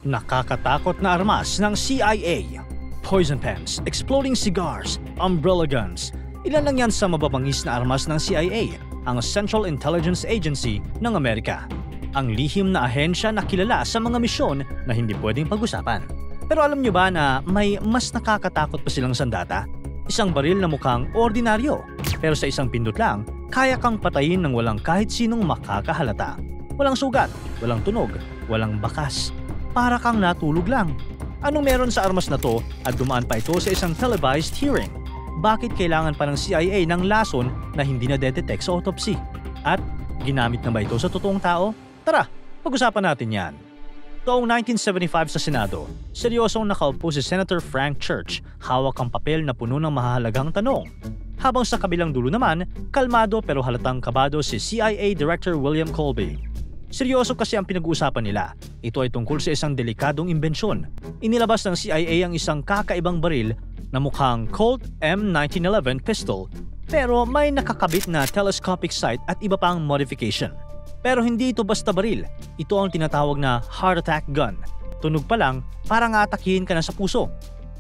Nakakatakot na armas ng CIA. Poison pens, exploding cigars, umbrella guns. Ilan lang yan sa mababangis na armas ng CIA, ang Central Intelligence Agency ng Amerika. Ang lihim na ahensya na kilala sa mga misyon na hindi pwedeng pag-usapan. Pero alam nyo ba na may mas nakakatakot pa silang sandata? Isang baril na mukhang ordinaryo, pero sa isang pindot lang, kaya kang patayin ng walang kahit sinong makakahalata. Walang sugat, walang tunog, walang bakas. Para kang natulog lang. Anong meron sa armas na to at dumaan pa ito sa isang televised hearing? Bakit kailangan pa ng CIA ng lason na hindi na-detect sa autopsy? At ginamit na ba ito sa totoong tao? Tara, pag-usapan natin yan. Taong 1975 sa Senado, seryosong nakaupo si Senator Frank Church, hawak ang papel na puno ng mahalagang tanong. Habang sa kabilang dulo naman, kalmado pero halatang kabado si CIA Director William Colby. Seryoso kasi ang pinag-uusapan nila. Ito ay tungkol sa isang delikadong imbensyon. Inilabas ng CIA ang isang kakaibang baril na mukhang Colt M1911 pistol, pero may nakakabit na telescopic sight at iba pang modification. Pero hindi ito basta baril. Ito ang tinatawag na heart attack gun. Tunog pa lang, parang atakihin ka na sa puso.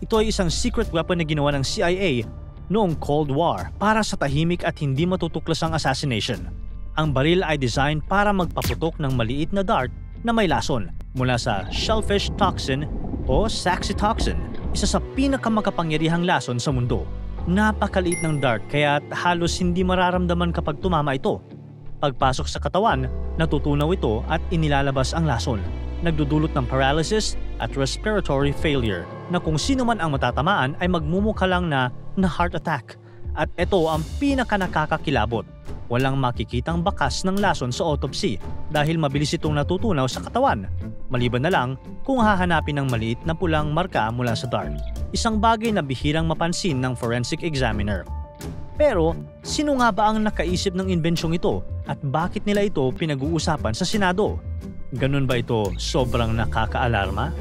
Ito ay isang secret weapon na ginawa ng CIA noong Cold War para sa tahimik at hindi matutuklasang assassination. Ang baril ay design para magpaputok ng maliit na dart na may lason mula sa shellfish toxin o saxitoxin, isa sa pinakamakapangyarihang lason sa mundo. Napakaliit ng dart kaya halos hindi mararamdaman kapag tumama ito. Pagpasok sa katawan, natutunaw ito at inilalabas ang lason. Nagdudulot ng paralysis at respiratory failure na kung sino man ang matatamaan ay magmumukha lang na heart attack. At ito ang pinakanakakakilabot. Walang makikitang bakas ng lason sa autopsy dahil mabilis itong natutunaw sa katawan. Maliban na lang kung hahanapin ng maliit na pulang marka mula sa dart. Isang bagay na bihirang mapansin ng forensic examiner. Pero, sino nga ba ang nakaisip ng inbensyong ito at bakit nila ito pinag-uusapan sa Senado? Ganun ba ito sobrang nakakaalarma?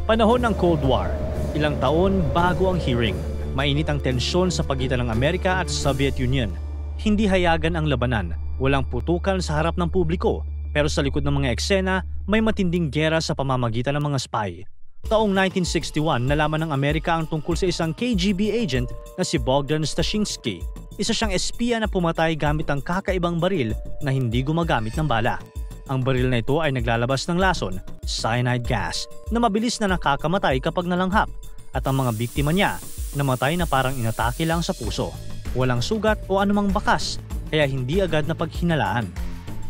Panahon ng Cold War, ilang taon bago ang hearing. Mainit ang tensyon sa pagitan ng Amerika at Soviet Union. Hindi hayagan ang labanan, walang putukan sa harap ng publiko, pero sa likod ng mga eksena, may matinding giyera sa pamamagitan ng mga spy. Taong 1961, nalaman ng Amerika ang tungkol sa isang KGB agent na si Bogdan Stashinsky. Isa siyang espiya na pumatay gamit ang kakaibang baril na hindi gumagamit ng bala. Ang baril na ito ay naglalabas ng lason, cyanide gas, na mabilis na nakakamatay kapag nalanghap, at ang mga biktima niya namatay na parang inatake lang sa puso. Walang sugat o anumang bakas, kaya hindi agad na paghinalaan.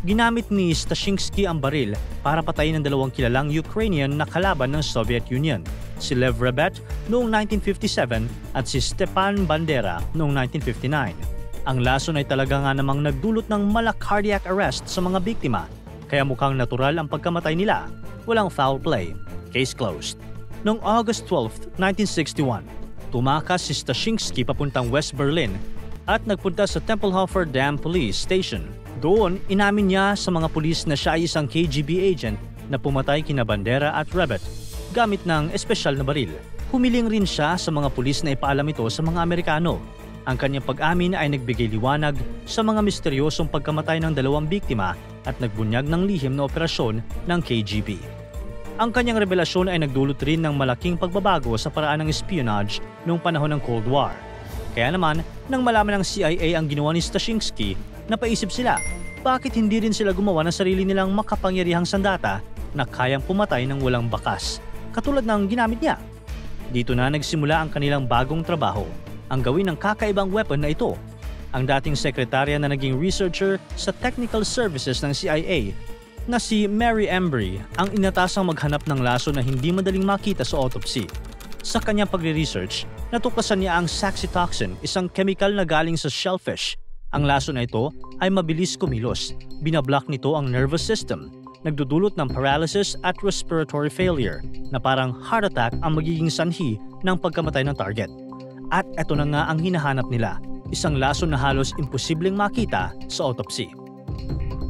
Ginamit ni Stashinsky ang baril para patayin ng dalawang kilalang Ukrainian na kalaban ng Soviet Union, si Lev Rebet noong 1957 at si Stepan Bandera noong 1959. Ang lason ay talaga nga namang nagdulot ng cardiac arrest sa mga biktima, kaya mukhang natural ang pagkamatay nila. Walang foul play. Case closed. Noong August 12, 1961, tumakas si Stashinsky papuntang West Berlin at nagpunta sa Tempelhofer Dam Police Station. Doon, inamin niya sa mga pulis na siya ay isang KGB agent na pumatay kina Bandera at Rebet gamit ng espesyal na baril. Humiling rin siya sa mga pulis na ipaalam ito sa mga Amerikano. Ang kanyang pag-amin ay nagbigay liwanag sa mga misteryosong pagkamatay ng dalawang biktima at nagbunyag ng lihim na operasyon ng KGB. Ang kanyang revelasyon ay nagdulot rin ng malaking pagbabago sa paraan ng espionage noong panahon ng Cold War. Kaya naman, nang malaman ng CIA ang ginawa ni Stashinsky, napaisip sila, bakit hindi rin sila gumawa ng sarili nilang makapangyarihang sandata na kayang pumatay ng walang bakas, katulad ng ginamit niya. Dito na nagsimula ang kanilang bagong trabaho, ang gawin ng kakaibang weapon na ito. Ang dating sekretarya na naging researcher sa technical services ng CIA na si Mary Embry ang inatasang maghanap ng laso na hindi madaling makita sa autopsy. Sa kanyang pagre-research, natuklasan niya ang saxitoxin, isang chemical na galing sa shellfish. Ang laso na ito ay mabilis kumilos. Binablock nito ang nervous system, nagdudulot ng paralysis at respiratory failure na parang heart attack ang magiging sanhi ng pagkamatay ng target. At ito na nga ang hinahanap nila, isang laso na halos imposibleng makita sa autopsy.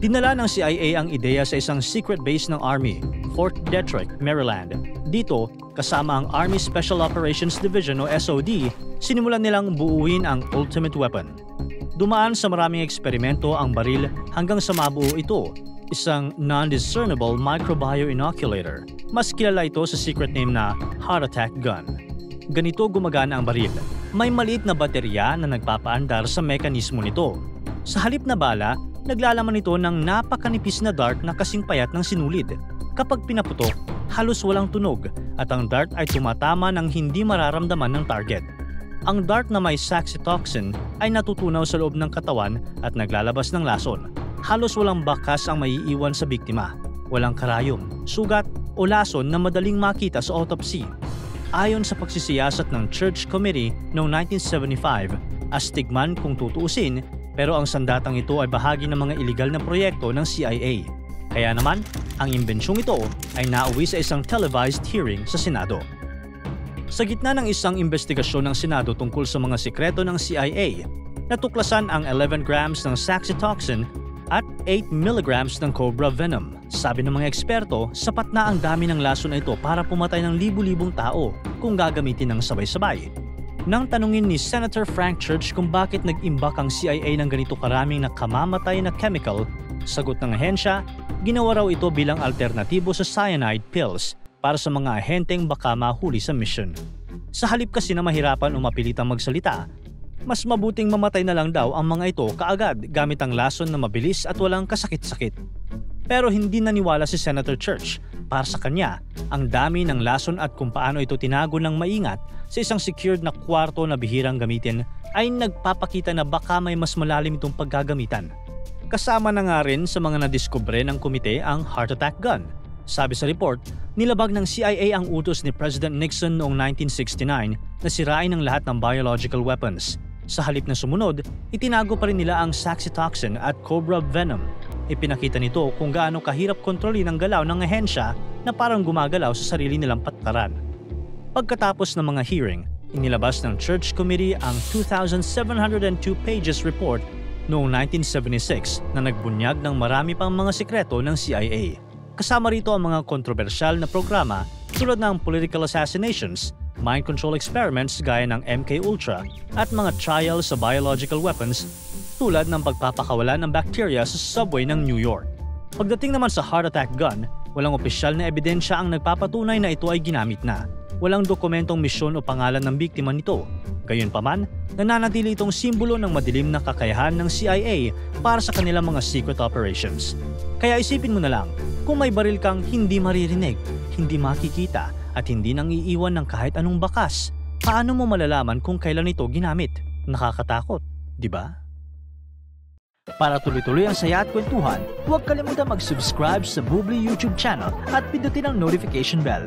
Dinala ng CIA ang ideya sa isang secret base ng Army, Fort Detrick, Maryland. Dito, kasama ang Army Special Operations Division o SOD, sinimulan nilang buuin ang ultimate weapon. Dumaan sa maraming eksperimento ang baril hanggang sa mabuo ito, isang non-discernible microbio-inoculator. Mas kilala ito sa secret name na heart attack gun. Ganito gumagana ang baril. May maliit na baterya na nagpapaandar sa mekanismo nito. Sa halip na bala, naglalaman ito ng napakanipis na dart na kasing payat ng sinulid. Kapag pinaputok, halos walang tunog at ang dart ay tumatama ng hindi mararamdaman ng target. Ang dart na may saxitoxin ay natutunaw sa loob ng katawan at naglalabas ng lason. Halos walang bakas ang maiiwan sa biktima. Walang karayom, sugat o lason na madaling makita sa autopsy. Ayon sa pagsisiyasat ng Church Committee noong 1975, astigman kung tutuusin, pero ang sandatang ito ay bahagi ng mga iligal na proyekto ng CIA. Kaya naman, ang imbensyong ito ay nauwi sa isang televised hearing sa Senado. Sa gitna ng isang investigasyon ng Senado tungkol sa mga sikreto ng CIA, natuklasan ang 11 grams ng saxitoxin at 8 milligrams ng cobra venom. Sabi ng mga eksperto, sapat na ang dami ng lason na ito para pumatay ng libu-libong tao kung gagamitin ng sabay-sabay. Nang tanungin ni Senator Frank Church kung bakit nag-imbak ang CIA ng ganito karaming nakamamatay na chemical, sagot ng ahensya, ginawa raw ito bilang alternatibo sa cyanide pills para sa mga ahenteng baka mahuli sa mission. Sa halip kasi na mahirapan o mapilitang magsalita, mas mabuting mamatay na lang daw ang mga ito kaagad gamit ang lason na mabilis at walang kasakit-sakit. Pero hindi naniwala si Senator Church. Para sa kanya, ang dami ng lason at kung paano ito tinago ng maingat sa isang secured na kwarto na bihirang gamitin ay nagpapakita na baka may mas malalim itong paggagamitan. Kasama na nga rin sa mga nadiskubre ng komite ang heart attack gun. Sabi sa report, nilabag ng CIA ang utos ni President Nixon noong 1969 na sirain ang lahat ng biological weapons. Sa halip na sumunod, itinago pa rin nila ang saxitoxin at cobra venom. Ipinakita nito kung gaano kahirap kontrolin ang galaw ng ahensya na parang gumagalaw sa sarili nilang patkaran. Pagkatapos ng mga hearing, inilabas ng Church Committee ang 2,702 pages report noong 1976 na nagbunyag ng marami pang mga sikreto ng CIA. Kasama rito ang mga kontrobersyal na programa tulad ng political assassinations, mind control experiments gaya ng MK Ultra at mga trials sa biological weapons tulad ng pagpapakawala ng bacteria sa subway ng New York. Pagdating naman sa heart attack gun, walang opisyal na ebidensya ang nagpapatunay na ito ay ginamit na. Walang dokumentong misyon o pangalan ng biktima nito. Gayunpaman, nananatili itong simbolo ng madilim na kakayahan ng CIA para sa kanilang mga secret operations. Kaya isipin mo na lang, kung may baril kang hindi maririnig, hindi makikita, at hindi nang iiwan ng kahit anong bakas, paano mo malalaman kung kailan ito ginamit? Nakakatakot, di ba? Para tuloy-tuloy ang saya at kwentuhan, huwag kalimutan mag-subscribe sa Bubbly YouTube channel at pindutin ang notification bell.